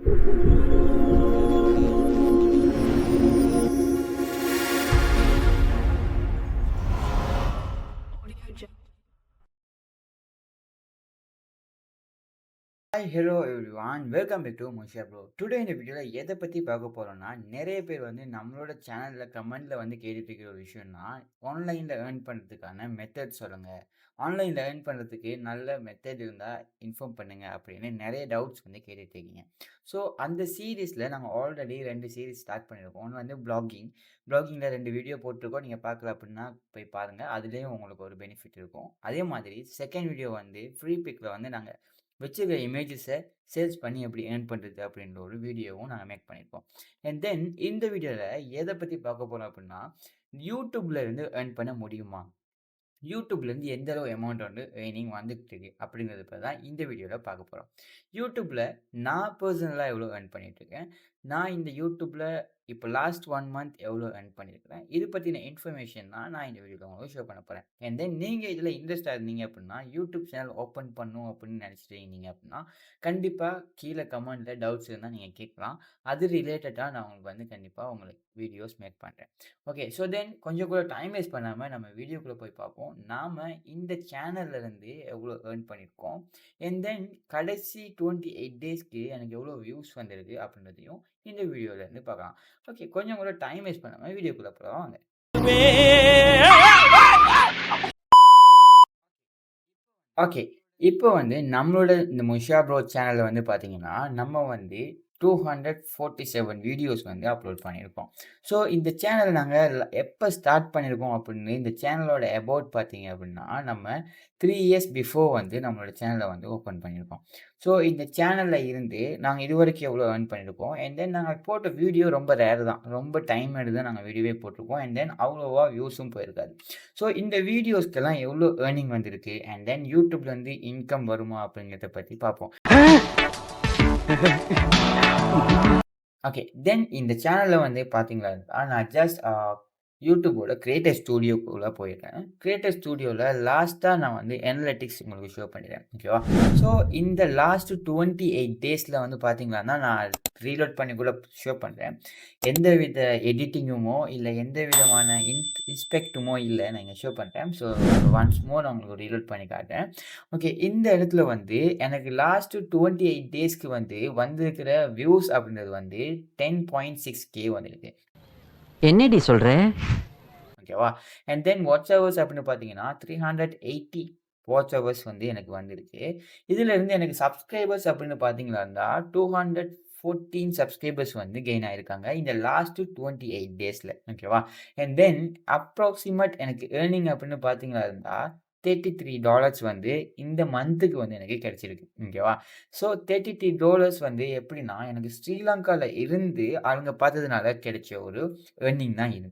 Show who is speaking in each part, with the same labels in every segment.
Speaker 1: Hi hello everyone welcome back to மோஷியா bro. Today இந்த வீடியோவில் எதை பற்றி பார்க்க போகிறோம்னா, நிறைய பேர் வந்து நம்மளோட சேனலில் கமெண்டில் வந்து கேட்டுட்டு இருக்கிற ஒரு விஷயம்னா, ஆன்லைனில் ஏர்ன் பண்ணுறதுக்கான மெத்தட் சொல்லுங்கள், ஆன்லைனில் ஏர்ன் பண்ணுறதுக்கு நல்ல மெத்தட் இருந்தால் இன்ஃபார்ம் பண்ணுங்கள் அப்படின்னு நிறைய டவுட்ஸ் வந்து கேட்டுட்டு இருக்கீங்க. ஸோ அந்த சீரீஸில் நாங்கள் ஆல்ரெடி 2 சீரீஸ் ஸ்டார்ட் பண்ணியிருக்கோம். ஒன்று வந்து பிளாகிங்கில் 2 வீடியோ போட்டிருக்கோம். நீங்கள் பார்க்கல அப்படின்னா போய் பாருங்கள், அதுலேயும் உங்களுக்கு ஒரு பெனிஃபிட் இருக்கும். அதே மாதிரி செகண்ட் வீடியோ வந்து ஃப்ரீ பிக்கில் வந்து நாங்கள் வச்சிருக்க இமேஜஸை சேல்ஸ் பண்ணி எப்படி ஏர்ன் பண்ணுறது அப்படின்ற ஒரு வீடியோவும் நாங்கள் மேக் பண்ணியிருக்கோம். அண்ட் தென் இந்த வீடியோவில் எதை பற்றி பார்க்க போகிறோம் அப்படின்னா, யூடியூப்ல இருந்து ஏர்ன் பண்ண முடியுமா, யூடியூப்லேருந்து எந்த அளவு அமௌண்ட் வந்து ஏர்னிங் வந்துட்டு இருக்கு அப்படிங்கிறத பற்றி தான் இந்த வீடியோவில் பார்க்க போகிறோம். யூடியூப்பில் நான் பர்சனலாக எவ்வளோ ஏர்ன் பண்ணிகிட்ருக்கேன், நான் இந்த யூடியூப்பில் இப்போ லாஸ்ட் 1 மந்த் எவ்வளோ ஏர்ன் பண்ணியிருக்கிறேன், இது பற்றின இன்ஃபர்மேஷன் தான் நான் இந்த வீடியோவில் உங்களுக்கு ஷோ பண்ண போகிறேன். அண்ட் தென் நீங்கள் இதில் இன்ட்ரெஸ்டாக இருந்தீங்க அப்படின்னா, யூடியூப் சேனல் ஓப்பன் பண்ணும் அப்படின்னு நினச்சிட்டு இருந்தீங்க அப்படின்னா, கண்டிப்பாக கீழே கமெண்ட்டில் டவுட்ஸ் இருந்தால் நீங்கள் கேட்கலாம். அது ரிலேட்டடாக நான் உங்களுக்கு வந்து கண்டிப்பாக உங்களுக்கு வீடியோஸ் மேக் பண்ணுறேன். ஓகே, ஸோ தென் கொஞ்சம் கூட டைம் வேஸ்ட் பண்ணாமல் நம்ம வீடியோக்குள்ளே போய் பார்ப்போம். நாம் இந்த சேனல்லேருந்து எவ்வளோ ஏர்ன் பண்ணியிருக்கோம், அண்ட் தென் கடைசி 28 டேஸ்க்கு எனக்கு எவ்வளோ வியூஸ் வந்திருக்கு அப்படின்றதையும் இந்த வீடியோலேருந்து பார்க்கலாம். ஓகே, கொஞ்சம் கூட டைம் வேஸ்ட் பண்ணாமல் வீடியோக்குள்ளே போகலாம் வாங்க. ஓகே, இப்போ வந்து நம்மளோட இந்த முஷா ப்ரோ சேனலில் வந்து பார்த்தீங்கன்னா, நம்ம வந்து 247 வீடியோஸ் வந்து அப்லோட் பண்ணியிருக்கோம். ஸோ இந்த சேனல் நாங்கள் எப்போ ஸ்டார்ட் பண்ணியிருக்கோம் அப்படின்னு இந்த சேனலோட அபவுட் பார்த்தீங்க அப்படின்னா, நம்ம 3 இயர்ஸ் பிஃபோர் வந்து நம்மளோட சேனலை வந்து ஓப்பன் பண்ணியிருக்கோம். ஸோ இந்த சேனலில் இருந்து நாங்கள் இதுவரைக்கும் எவ்வளோ ஏர்ன் பண்ணியிருக்கோம், அண்ட் தென் நாங்கள் போட்ட வீடியோ ரொம்ப ரேர் தான், ரொம்ப டைம் எடுத்து தான் நாங்கள் வீடியோவே போட்டிருக்கோம், அண்ட் தென் அவ்வளோவா வியூஸும் போயிருக்காது. ஸோ இந்த வீடியோஸ்க்கெல்லாம் எவ்வளோ ஏர்னிங் வந்திருக்கு, அண்ட் தென் யூடியூப்லேருந்து இன்கம் வருமா அப்படிங்கிறத பற்றி பார்ப்போம். ஓகே, தென் இந்த சேனலில் வந்து பார்த்தீங்களா, நான் ஜஸ்ட் யூடியூபோட கிரியேட்டர் ஸ்டூடியோக்குள்ளே போயிருக்கேன். கிரியேட்டர் ஸ்டூடியோவில் லாஸ்ட்டாக நான் வந்து அனலிட்டிக்ஸ் உங்களுக்கு ஷோ பண்ணிடுறேன். ஓகேவா? ஸோ இந்த லாஸ்ட்டு 28 டேஸில் வந்து பார்த்தீங்கன்னா, நான் ரீலோட் பண்ணி கூட ஷோ பண்ணுறேன். எந்த வித எடிட்டிங்குமோ இல்லை எந்த விதமான இன்ஸ்பெக்ட்டுமோ இல்லை, நான் இங்கே ஷோ பண்ணுறேன். ஸோ ஒன்ஸ் மோர் நான் உங்களுக்கு ரீலோட் பண்ணி காட்டுறேன். ஓகே, இந்த இடத்துல வந்து எனக்கு லாஸ்ட்டு 28 டேஸ்க்கு வந்து வந்திருக்கிற வியூஸ் அப்படின்றது வந்து 10.6K வந்திருக்கு.
Speaker 2: என்னடி சொல்ற?
Speaker 1: ஓகேவா? அண்ட் தென் வாட்ச் ஹவர்ஸ் அப்படின்னு பார்த்தீங்கன்னா 380 வாட்ச் ஹவர்ஸ் வந்து எனக்கு வந்திருக்கு. இதிலிருந்து எனக்கு சப்ஸ்கிரைபர்ஸ் அப்படின்னு பார்த்தீங்கன்னா 214 சப்ஸ்கிரைபர்ஸ் வந்து கெயின் ஆயிருக்காங்க இந்த லாஸ்ட் 28 டேஸில். ஓகேவா? அண்ட் தென் அப்ராக்சிமேட் எனக்கு ஏர்னிங் அப்படின்னு பார்த்தீங்கன்னா $33 வந்து இந்த மந்த்துக்கு வந்து எனக்கு கிடைச்சிருக்கு. ஓகேவா? ஸோ $33 வந்து எப்படின்னா, எனக்கு ஸ்ரீலங்காவில் இருந்து அவங்க பார்த்ததுனால கிடைச்ச ஒரு ஏர்னிங் தான் இது.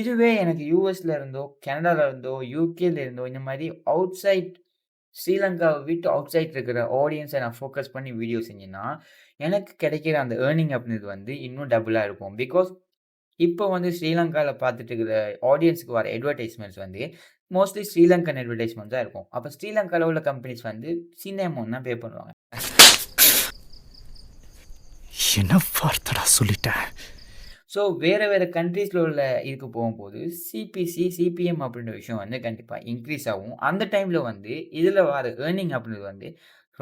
Speaker 1: இதுவே எனக்கு யூஎஸ்ல இருந்தோ, கனடாவில் இருந்தோ, யூகேல இருந்தோ இந்த மாதிரி அவுட் சைட் ஸ்ரீலங்காவை விட்டு அவுட் சைட் இருக்கிற ஆடியன்ஸை நான் ஃபோக்கஸ் பண்ணி வீடியோ செஞ்சேன்னா, எனக்கு கிடைக்கிற அந்த ஏர்னிங் அப்படின்றது வந்து இன்னும் டபுளாக இருக்கும். பிகாஸ் இப்போ வந்து ஸ்ரீலங்காவில் பார்த்துட்டு இருக்கிற ஆடியன்ஸுக்கு வர அட்வர்டைஸ்மெண்ட்ஸ் வந்து மோஸ்ட்லி ஸ்ரீலங்கன் அட்வர்டைஸ்மெண்ட்ஸ் தான் இருக்கும். அப்போ ஸ்ரீலங்காவில் உள்ள கம்பெனிஸ் வந்து சின்ன அமௌண்ட் தான் பே பண்ணுவாங்க.
Speaker 3: என்ன வார்த்தைடா சொல்லிட்டேன்.
Speaker 1: ஸோ வேறு கண்ட்ரீஸில் உள்ள இதுக்கு போகும்போது சிபிசி, சிபிஎம் அப்படின்ற விஷயம் வந்து கண்டிப்பாக இன்க்ரீஸ் ஆகும். அந்த டைமில் வந்து இதில் வர ஏர்னிங் அப்படின்றது வந்து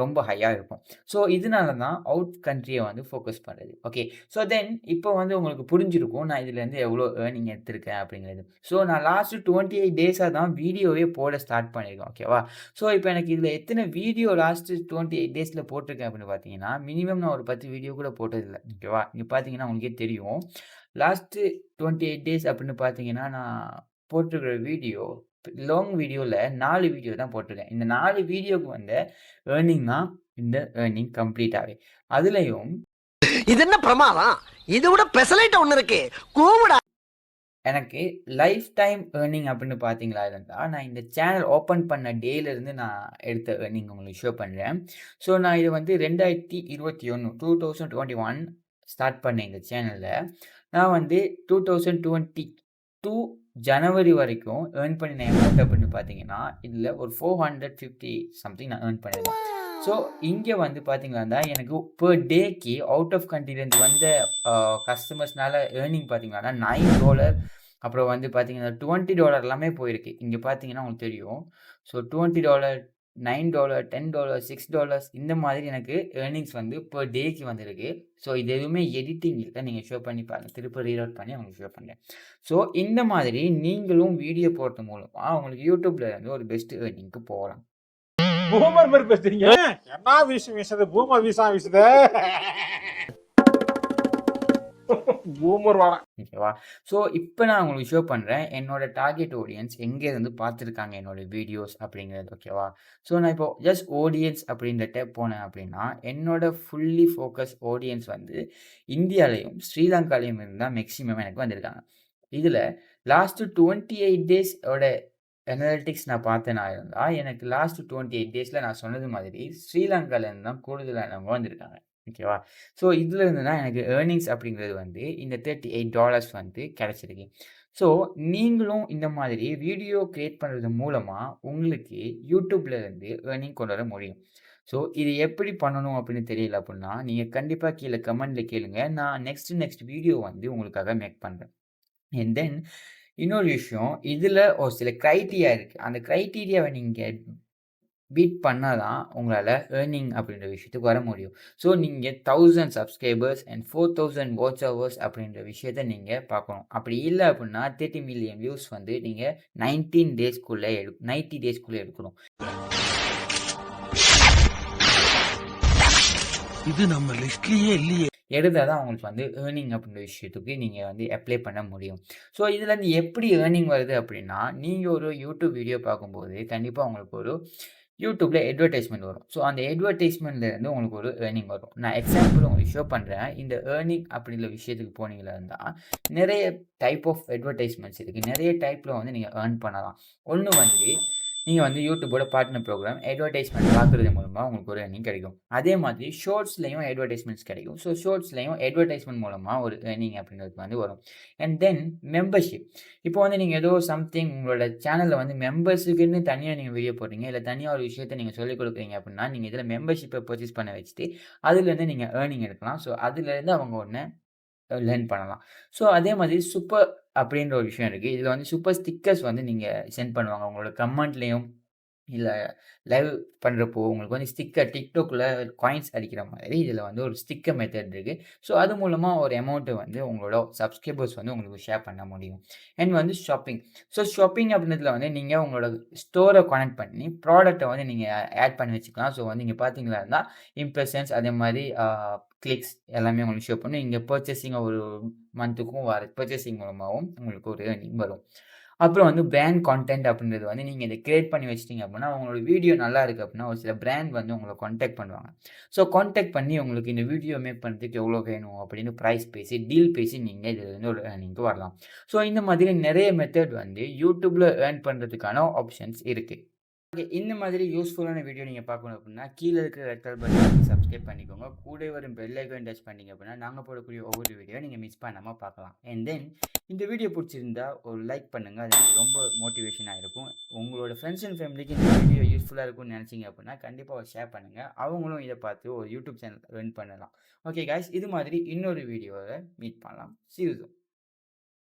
Speaker 1: ரொம்ப ஹையாக இருக்கும். ஸோ இதனால தான் அவுட் கண்ட்ரியை வந்து ஃபோக்கஸ் பண்ணுறது. ஓகே, ஸோ தென் இப்போ வந்து உங்களுக்கு புரிஞ்சிருக்கும் நான் இதுலேருந்து எவ்வளோ ஏர்னிங் எடுத்திருக்கேன் அப்படிங்கிறது. ஸோ நான் லாஸ்ட்டு 28 டேஸாக தான் வீடியோவே போட ஸ்டார்ட் பண்ணியிருக்கேன். ஓகேவா? ஸோ இப்போ எனக்கு இதில் எத்தனை வீடியோ லாஸ்ட்டு 28 டேஸில் போட்டிருக்கேன் அப்படின்னு பார்த்தீங்கன்னா, மினிமம் நான் ஒரு 10 வீடியோ கூட போட்டதில்லை. ஓகேவா? இங்கே பார்த்தீங்கன்னா உங்களுக்கே தெரியும். லாஸ்ட்டு 28 டேஸ் அப்படின்னு பார்த்தீங்கன்னா, நான் போட்டிருக்கிற வீடியோ லாங் வீடியோவில் 4 வீடியோ தான் போட்டிருக்கேன். இந்த 4 வீடியோவுக்கு வந்த ஏர்னிங் தான் இந்த ஏர்னிங் கம்ப்ளீட்டாகவே. அதுலேயும்
Speaker 2: இது என்ன பிரமாதம்? இதை விட பெசலைட் ஒன்று இருக்கு, கூவுடா.
Speaker 1: எனக்கு லைஃப் டைம் ஏர்னிங் அப்படின்னு பார்த்தீங்களா இருந்தால், நான் இந்த சேனல் ஓப்பன் பண்ண டேலேருந்து நான் எடுத்த ஏர்னிங் உங்களுக்கு ஷோ பண்ணுறேன். ஸோ நான் இது வந்து 2021 ஸ்டார்ட் பண்ணேன் இந்த சேனலில். நான் வந்து 2022 ஜனவரி வரைக்கும் ஏர்ன் பண்ணின அமௌண்ட் அப்படின்னு பார்த்தீங்கன்னா, இதில் ஒரு 450 சம்திங் நான் ஏர்ன் பண்ணியிருந்தேன். ஸோ இங்க வந்து பார்த்தீங்கன்னா, எனக்கு பெர் டேக்கு அவுட் ஆஃப் கண்ட்ரிலேருந்து வந்த கஸ்டமர்ஸ்னால ஏர்னிங் பார்த்தீங்கன்னா, $9 அப்புறம் வந்து பார்த்தீங்கன்னா, $20 எல்லாமே போயிருக்கு. இங்க பார்த்தீங்கன்னா உங்களுக்கு தெரியும். ஸோ $20, $9, $10, $6 இந்த மாதிரி எனக்கு ஏர்னிங்ஸ் வந்து பெர் டேக்கு வந்திருக்கு. ஸோ இது எதுவுமே எடிட்டிங் இல்ல. நீங்க ஷோ பண்ணி பாருங்க. திரும்ப ரீலோட் பண்ணி உங்களுக்கு ஷோ பண்றேன். ஸோ இந்த மாதிரி நீங்களும் வீடியோ போடுறது மூலமா உங்களுக்கு YouTubeல இருந்து ஒரு பெஸ்ட் ஏர்னிங்க்கு போகலாம்.
Speaker 4: பூமர் மாதிரி பேசுறீங்க. என்ன விஷயம் வீசுது? பூமர் வீசா வீசுது. பூமர் வாடா.
Speaker 1: ஓகேவா? ஸோ இப்ப நான் உங்களுக்கு ஷோ பண்றேன். என்னோட டார்கெட் ஆடியன்ஸ் எங்க இருந்து பார்த்துருக்காங்க என்னோட வீடியோஸ் அப்படிங்கிறது. ஓகேவா? ஸோ நான் இப்போ ஜஸ்ட் ஆடியன்ஸ் அப்படின்ற டேப் போனேன் அப்படின்னா, என்னோட ஃபுல்லி ஃபோக்கஸ் ஆடியன்ஸ் வந்து இந்தியாலயும், ஸ்ரீலங்காலயும் இருந்து தான் மேக்ஸிமம் எனக்கு வந்திருக்காங்க. இதுல லாஸ்ட் 28 டேஸ் ஓட அனலிட்டிக்ஸ் நான் பார்த்தேனா இருந்தா, எனக்கு லாஸ்ட் 28 டேஸ்ல நான் சொன்னது மாதிரி ஸ்ரீலங்கால இருந்து தான் கூடுதலானவங்க வந்திருக்காங்க. ஓகேவா? ஸோ இதுல இருந்து தான் எனக்கு ஏர்னிங்ஸ் அப்படிங்கிறது வந்து இந்த $38 வந்து கிடைச்சிருக்கு. ஸோ நீங்களும் இந்த மாதிரி வீடியோ கிரியேட் பண்றது மூலமா உங்களுக்கு YouTubeல இருந்து ஏர்னிங் கொண்டு வர முடியும். ஸோ இது எப்படி பண்ணணும் அப்படின்னு தெரியல அப்படின்னா, நீங்க கண்டிப்பா கீழ கமெண்ட்ல கேளுங்க. நான் நெக்ஸ்ட் வீடியோ வந்து உங்களுக்காக மேக் பண்றேன். அண்ட் தென் இன்னொரு விஷயம், இதுல ஒரு சில கிரைட்டீரியா இருக்கு. அந்த கிரைட்டீரியாவ நீங்க பீட் பண்ணா தான் உங்களால ஏர்னிங் அப்படின்ற விஷயத்துக்கு வர முடியும். ஸோ நீங்க 1000 சப்ஸ்கிரைபர்ஸ் அண்ட் 4000 வாட்ச் ஹவர்ஸ் அப்படின்ற விஷயத்த நீங்க பார்க்கணும். அப்படி இல்ல அப்படின்னா 30 மில்லியன் வியூஸ் வந்து நீங்க 90 டேஸ்க்குள்ள எடுக்கணும்.
Speaker 2: இது நம்ம லிஸ்ட்லயே இல்லையே.
Speaker 1: எடுத்தா தான் உங்களுக்கு வந்து ஏர்னிங் அப்படின்ற விஷயத்துக்கு நீங்க வந்து அப்ளை பண்ண முடியும். ஸோ இதுலேருந்து எப்படி ஏர்னிங் வருது அப்படின்னா, நீங்க ஒரு யூடியூப் வீடியோ பார்க்கும்போது கண்டிப்பா உங்களுக்கு ஒரு யூடியூப்ல அட்வர்டைஸ்மென்ட் வரும். ஸோ அந்த அட்வர்டைஸ்மென்ட்ல இருந்து உங்களுக்கு ஒரு ஏர்னிங் வரும். நான் எக்ஸாம்பிள் உங்களுக்கு ஷோ பண்றேன். இந்த ஏர்னிங் அப்படிங்கிற விஷயத்துக்கு போனீங்களா இருந்தா, நிறைய டைப் ஆஃப் அட்வர்டைஸ்மென்ட்ஸ் இருக்கு. நிறைய டைப்ல வந்து நீங்க ஏர்ன் பண்ணலாம். ஒண்ணு வந்து நீங்க வந்து யூடியூபோட பார்ட்னர் ப்ரோகிராம் அட்வர்டைஸ்மென்ட் பார்க்குறது மூலமா உங்களுக்கு ஒரு ஏர்னிங் கிடைக்கும். அதே மாதிரி ஷார்ட்ஸ்லயும் அட்வர்டைஸ்மென்ட்ஸ் கிடைக்கும். ஸோ ஷார்ட்ஸ்லயும் அட்வர்டைஸ்மென்ட் மூலமா ஒரு ஏர்னிங் அப்படிங்கிறது வந்து வரும். And then membership. இப்போ வந்து நீங்க ஏதோ சம்திங் உங்களோட சேனல்ல வந்து மெம்பர்ஸுக்குன்னு தனியா நீங்க வீடியோ போடுறீங்க. இல்ல தனியா ஒரு விஷயத்த நீங்க சொல்லிக் கொடுக்குறீங்க அப்படின்னா, நீங்க இதுல மெம்பர்ஷிப்ப பர்ச்சேஸ் பண்ண வச்சுட்டு, அதுலேருந்து நீங்க ஏர்னிங் எடுக்கலாம். ஸோ அதுலேருந்து அவங்க ஒண்ணு லேர்ன் பண்ணலாம். ஸோ அதே மாதிரி சூப்பர் அப்படின்ற ஒரு விஷயம் இருக்கு. இதுல வந்து சூப்பர் ஸ்டிக்கர்ஸ் வந்து நீங்க சென்ட் பண்ணுவாங்க. உங்களோட கமெண்ட்லயும், இல்ல லைவ் பண்றப்போ உங்களுக்கு வந்து ஸ்டிக்கர் TikTokல காயின்ஸ் அடிக்கிற மாதிரி இதுல வந்து ஒரு ஸ்டிக்கர் மெத்தட் இருக்கு. ஸோ அது மூலமா ஒரு அமௌண்ட்ட வந்து உங்களோட சப்ஸ்கிரைபர்ஸ் வந்து உங்களுக்கு ஷேர் பண்ண முடியும். அண்ட் வந்து ஷாப்பிங். ஸோ ஷாப்பிங் அப்படின்றதுல வந்து நீங்க உங்களோட ஸ்டோர கனெக்ட் பண்ணி ப்ராடக்ட்ட வந்து நீங்க ஆட் பண்ணி வச்சுக்கலாம். ஸோ வந்து இங்க பார்த்தீங்களா இருந்தா இம்ப்ரஷன்ஸ் அதே மாரி கிளிக்ஸ் எல்லாமே உங்களுக்கு ஷோ பண்ணும். இங்க பர்ச்சேசிங் ஒரு மந்த்துக்கும் வர பர்ச்சேசிங் மூலமாவும் உங்களுக்கு ஒரு ஏர்னிங் வரும். அப்புறம் வந்து பிராண்ட் கான்டென்ட் அப்படின்றது வந்து நீங்க இத கிரியேட் பண்ணி வச்சுட்டீங்க அப்படின்னா, உங்களோட வீடியோ நல்லா இருக்கு அப்படின்னா, ஒரு சில பிராண்ட் வந்து உங்கள கான்டாக்ட் பண்ணுவாங்க. ஸோ கான்டாக்ட் பண்ணி உங்களுக்கு இந்த வீடியோ மேக் பண்றதுக்கு எவ்வளோ வேணும் அப்படின்னு பிரைஸ் பேசி, டீல் பேசி நீங்க இதுலருந்து ஒரு ஏர்னிங்க்கு வரலாம். ஸோ இந்த மாதிரி நெறைய மெத்தட் வந்து YouTubeல ஏர்ன் பண்றதுக்கான ஆப்ஷன்ஸ் இருக்கு. ஓகே. இந்த மாதிரி யூஸ்ஃபுல்லான வீடியோ நீங்க பார்க்கணும் அப்படின்னா, கீழ இருக்கிற ரெட் கலர் பட்டனை சப்ஸ்கிரைப் பண்ணிக்கோங்க. கூடவே வரும் பெல் ஐகான் டச் பண்ணீங்க அப்படின்னா, நாங்க போடக்கூடிய ஒவ்வொரு வீடியோ நீங்க மிஸ் பண்ணாம பார்க்கலாம். அண்ட் தென் இந்த வீடியோ புடிச்சிருந்தா ஒரு லைக் பண்ணுங்க. அது எனக்கு ரொம்ப மோட்டிவேஷனா இருக்கும். உங்களோட ஃப்ரெண்ட்ஸ் அண்ட் ஃபேமிலிக்கு இந்த வீடியோ யூஸ்ஃபுல்லா இருக்கும்னு நினைச்சீங்க அப்படின்னா, கண்டிப்பா ஒரு ஷேர் பண்ணுங்க. அவங்களும் இத பார்த்து ஒரு யூடியூப் சேனல் ரன் பண்ணலாம். ஓகே காய்ஸ், இது மாதிரி இன்னொரு வீடியோல மீட் பண்ணலாம். சீ யூ சூன்.